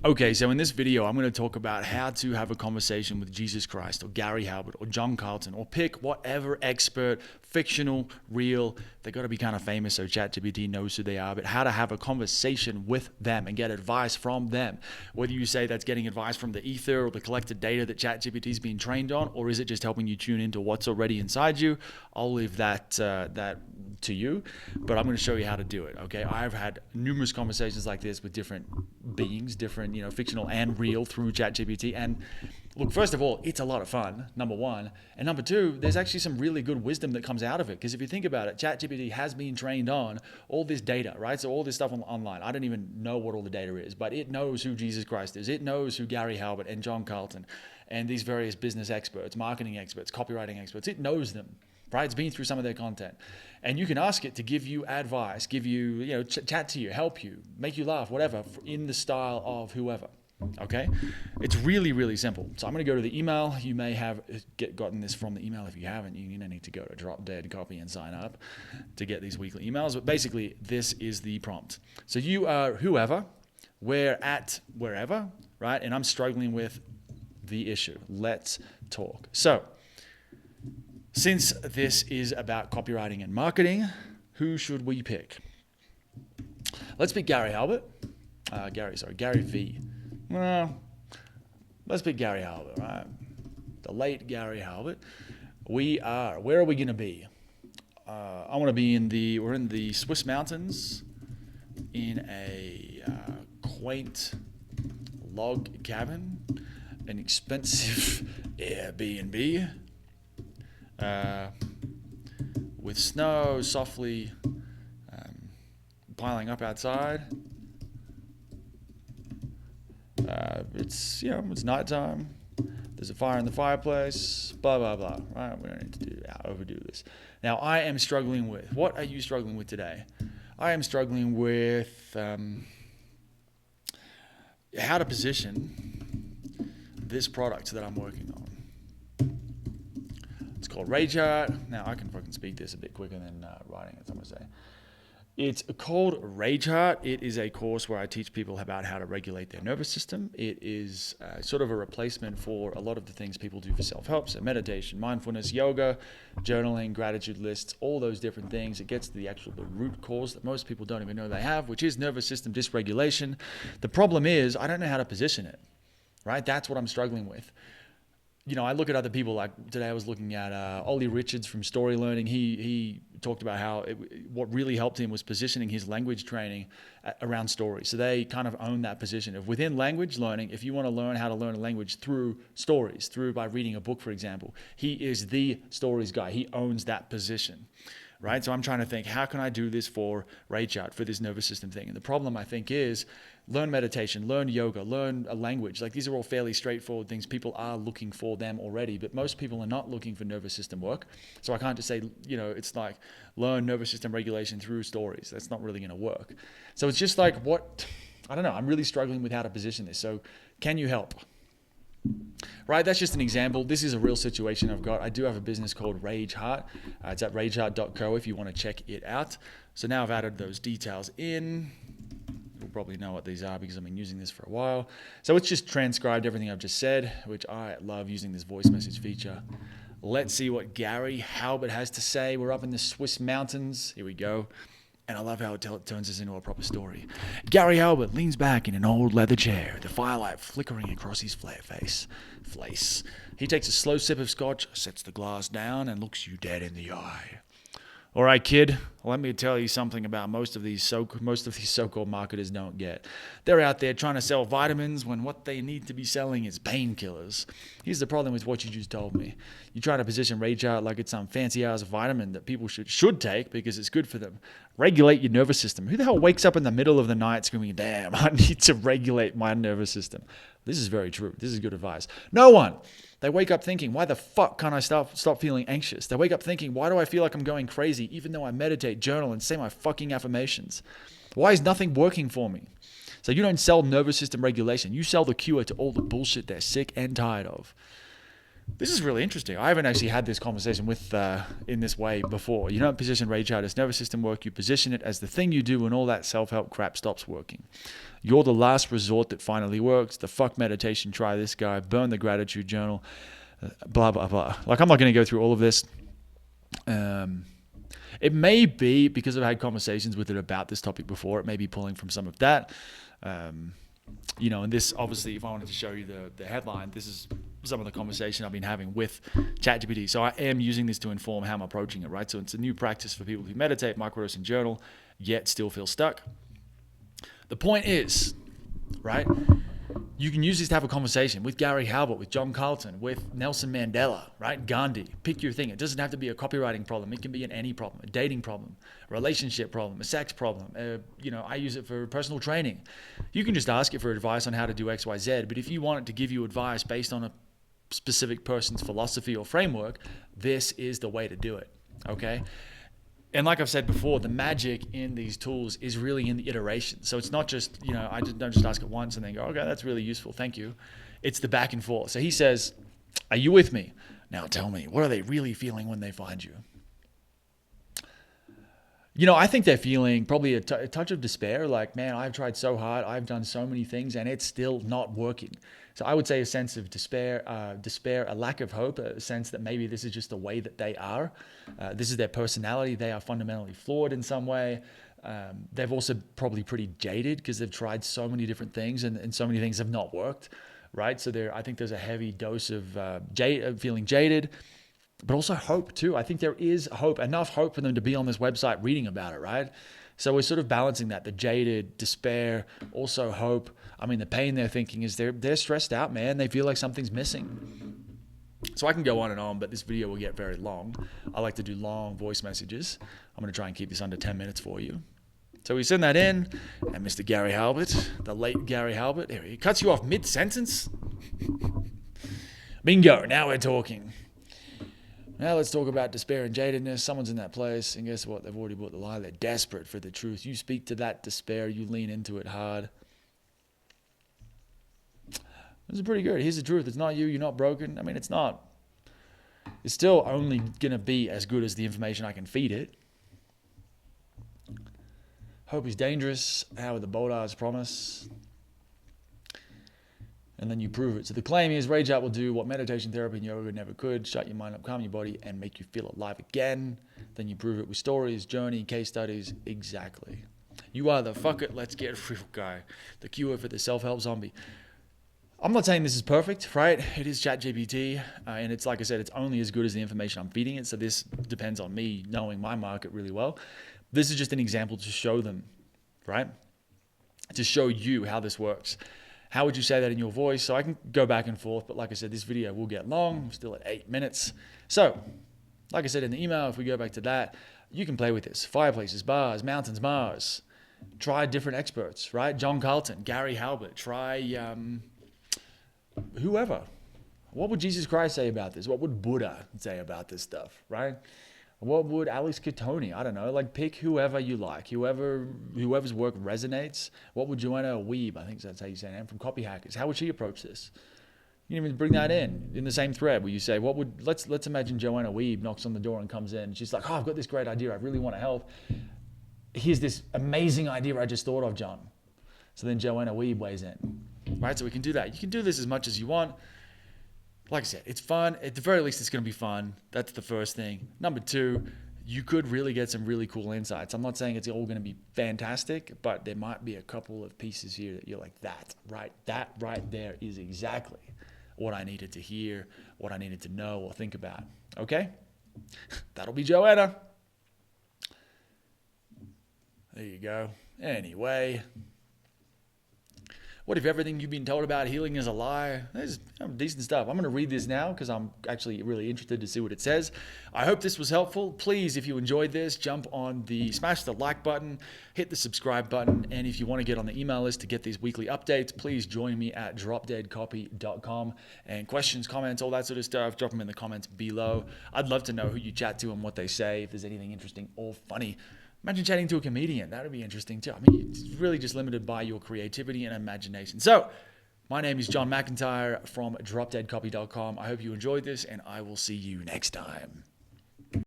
Okay, so in this video, I'm going to talk about how to have a conversation with Jesus Christ or Gary Halbert or John Carlton, or pick whatever expert, fictional, real. They got to be kind of famous so ChatGPT knows who they are, but how to have a conversation with them and get advice from them. Whether you say that's getting advice from the ether or the collected data that ChatGPT's been trained on, or is it just helping you tune into what's already inside you? I'll leave that to you, but I'm going to show you how to do it. Okay, I've had numerous conversations like this with different beings, different, fictional and real, through ChatGPT. And look, first of all, it's a lot of fun, number one. And number two, there's actually some really good wisdom that comes out of it. Because if you think about it, ChatGPT has been trained on all this data, right? So all this stuff online. I don't even know what all the data is, but it knows who Jesus Christ is. It knows who Gary Halbert and John Carlton and these various business experts, marketing experts, copywriting experts. It knows them, right? It's been through some of their content. And you can ask it to give you advice, give you, chat to you, help you, make you laugh, whatever, in the style of whoever. Okay? It's really, really simple. So I'm going to go to the email. You may have gotten this from the email. If you haven't, you need to go to Drop Dead Copy and sign up to get these weekly emails. But basically, this is the prompt. So you are whoever, we're at wherever, right? And I'm struggling with the issue. Let's talk. So, since this is about copywriting and marketing, who should we pick? Let's pick Gary Halbert. Gary V. Well, let's pick Gary Halbert, right? The late Gary Halbert. Where are we going to be? I want to be we're in the Swiss mountains in a quaint log cabin, an expensive Airbnb, with snow softly piling up outside. It's nighttime. There's a fire in the fireplace. Blah blah blah. Right? We don't need to overdo this. Now, I am struggling with. What are you struggling with today? I am struggling with how to position this product that I'm working on. It's called Rage Art. Now, I can fucking speak this a bit quicker than writing it, I'm going to say. It's called Rage Art. It is a course where I teach people about how to regulate their nervous system. It is sort of a replacement for a lot of the things people do for self-help. So meditation, mindfulness, yoga, journaling, gratitude lists, all those different things. It gets to the root cause that most people don't even know they have, which is nervous system dysregulation. The problem is I don't know how to position it, right? That's what I'm struggling with. I look at other people, like today I was looking at Ollie Richards from Story Learning. He talked about how what really helped him was positioning his language training around stories. So they kind of own that position of within language learning. If you want to learn how to learn a language through stories, by reading a book, for example, he is the stories guy. He owns that position, right? So I'm trying to think, how can I do this for Rage Art, for this nervous system thing? And the problem, I think, is learn meditation, learn yoga, learn a language. Like, these are all fairly straightforward things. People are looking for them already, but most people are not looking for nervous system work. So I can't just say, it's like learn nervous system regulation through stories. That's not really going to work. So it's just like, I don't know. I'm really struggling with how to position this. So can you help? Right, that's just an example. This is a real situation I've got. I do have a business called Rage Heart. It's at rageheart.co if you want to check it out. So now I've added those details in. You'll probably know what these are because I've been using this for a while. So it's just transcribed everything I've just said, which I love using this voice message feature. Let's see what Gary Halbert has to say. We're up in the Swiss mountains. Here we go. And I love how it turns this into a proper story. Gary Halbert leans back in an old leather chair, the firelight flickering across his face. He takes a slow sip of scotch, sets the glass down, and looks you dead in the eye. All right, kid, let me tell you something about most of these so-called marketers don't get. They're out there trying to sell vitamins when what they need to be selling is painkillers. Here's the problem with what you just told me. You try to position Rage Art like it's some fancy-ass vitamin that people should take because it's good for them. Regulate your nervous system. Who the hell wakes up in the middle of the night screaming, damn, I need to regulate my nervous system? This is very true. This is good advice. No one. They wake up thinking, why the fuck can't I stop feeling anxious? They wake up thinking, why do I feel like I'm going crazy even though I meditate, journal, and say my fucking affirmations? Why is nothing working for me? So you don't sell nervous system regulation. You sell the cure to all the bullshit they're sick and tired of. This is really interesting. I haven't actually had this conversation with in this way before. You don't position rage chart as nervous system work. You position it as the thing you do when all that self-help crap stops working. You're the last resort that finally works. The fuck meditation, try this guy. Burn the gratitude journal. Blah, blah, blah. Like, I'm not going to go through all of this. It may be because I've had conversations with it about this topic before. It may be pulling from some of that. And this, obviously, if I wanted to show you the headline, this is some of the conversation I've been having with ChatGPT. So I am using this to inform how I'm approaching it, right? So it's a new practice for people who meditate, microdose, and journal, yet still feel stuck. The point is, right, you can use this to have a conversation with Gary Halbert, with John Carlton, with Nelson Mandela, right? Gandhi. Pick your thing. It doesn't have to be a copywriting problem. It can be any problem, a dating problem, a relationship problem, a sex problem. I use it for personal training. You can just ask it for advice on how to do X, Y, Z. But if you want it to give you advice based on a specific person's philosophy or framework, this is the way to do it, okay? And like I've said before, the magic in these tools is really in the iteration. So it's not just, I don't just ask it once and then go, okay, that's really useful, thank you. It's the back and forth. So he says, are you with me? Now tell me, what are they really feeling when they find you? I think they're feeling probably a touch of despair. Like, man, I've tried so hard. I've done so many things and it's still not working. So I would say a sense of despair, a lack of hope, a sense that maybe this is just the way that they are. This is their personality. They are fundamentally flawed in some way. They've also probably pretty jaded because they've tried so many different things and so many things have not worked, right? So I think there's a heavy dose of feeling jaded, but also hope too. I think there is hope, enough hope for them to be on this website reading about it, right? So we're sort of balancing that, the jaded, despair, also hope. I mean, the pain they're thinking is they're stressed out, man. They feel like something's missing. So I can go on and on, but this video will get very long. I like to do long voice messages. I'm going to try and keep this under 10 minutes for you. So we send that in, and Mr. Gary Halbert, the late Gary Halbert, he cuts you off mid-sentence. Bingo, now we're talking. Now let's talk about despair and jadedness. Someone's in that place, and guess what? They've already bought the lie. They're desperate for the truth. You speak to that despair. You lean into it hard. This is pretty good. Here's the truth. It's not you. You're not broken. I mean, it's not. It's still only going to be as good as the information I can feed it. Hope is dangerous. How would the Boldar's promise? And then you prove it. So the claim is rage out will do what meditation, therapy, and yoga never could. Shut your mind up, calm your body, and make you feel alive again. Then you prove it with stories, journey, case studies. Exactly. You are the fuck it, let's get real guy. The cure for the self-help zombie. I'm not saying this is perfect, right? It is ChatGPT, and it's like I said, it's only as good as the information I'm feeding it. So this depends on me knowing my market really well. This is just an example to show them, right? To show you how this works. How would you say that in your voice? So I can go back and forth, but like I said, this video will get long. We're still at 8 minutes. So, like I said in the email, if we go back to that, you can play with this. Fireplaces, bars, mountains, Mars. Try different experts, right? John Carlton, Gary Halbert. Try whoever. What would Jesus Christ say about this? What would Buddha say about this stuff, right? What would Alex Catoni? I don't know. Like, pick whoever you like, whoever's work resonates. What would Joanna Weeb, I think that's how you say it, from Copy Hackers, how would she approach this? You can even bring that in the same thread where you say, let's imagine Joanna Weeb knocks on the door and comes in. And she's like, I've got this great idea. I really want to help. Here's this amazing idea I just thought of, John. So then Joanna Weeb weighs in, right? So we can do that. You can do this as much as you want. Like I said, it's fun. At the very least, it's going to be fun. That's the first thing. Number two, you could really get some really cool insights. I'm not saying it's all going to be fantastic, but there might be a couple of pieces here that you're like, that right there is exactly what I needed to hear, what I needed to know or think about. Okay? That'll be Joanna. There you go. Anyway, what if everything you've been told about healing is a lie? There's decent stuff. I'm going to read this now because I'm actually really interested to see what it says. I hope this was helpful. Please, if you enjoyed this, smash the like button, hit the subscribe button, and if you want to get on the email list to get these weekly updates, please join me at dropdeadcopy.com. And questions, comments, all that sort of stuff, drop them in the comments below. I'd love to know who you chat to and what they say, if there's anything interesting or funny. Imagine chatting to a comedian. That would be interesting too. I mean, it's really just limited by your creativity and imagination. So, My name is John McIntyre from dropdeadcopy.com. I hope you enjoyed this, and I will see you next time.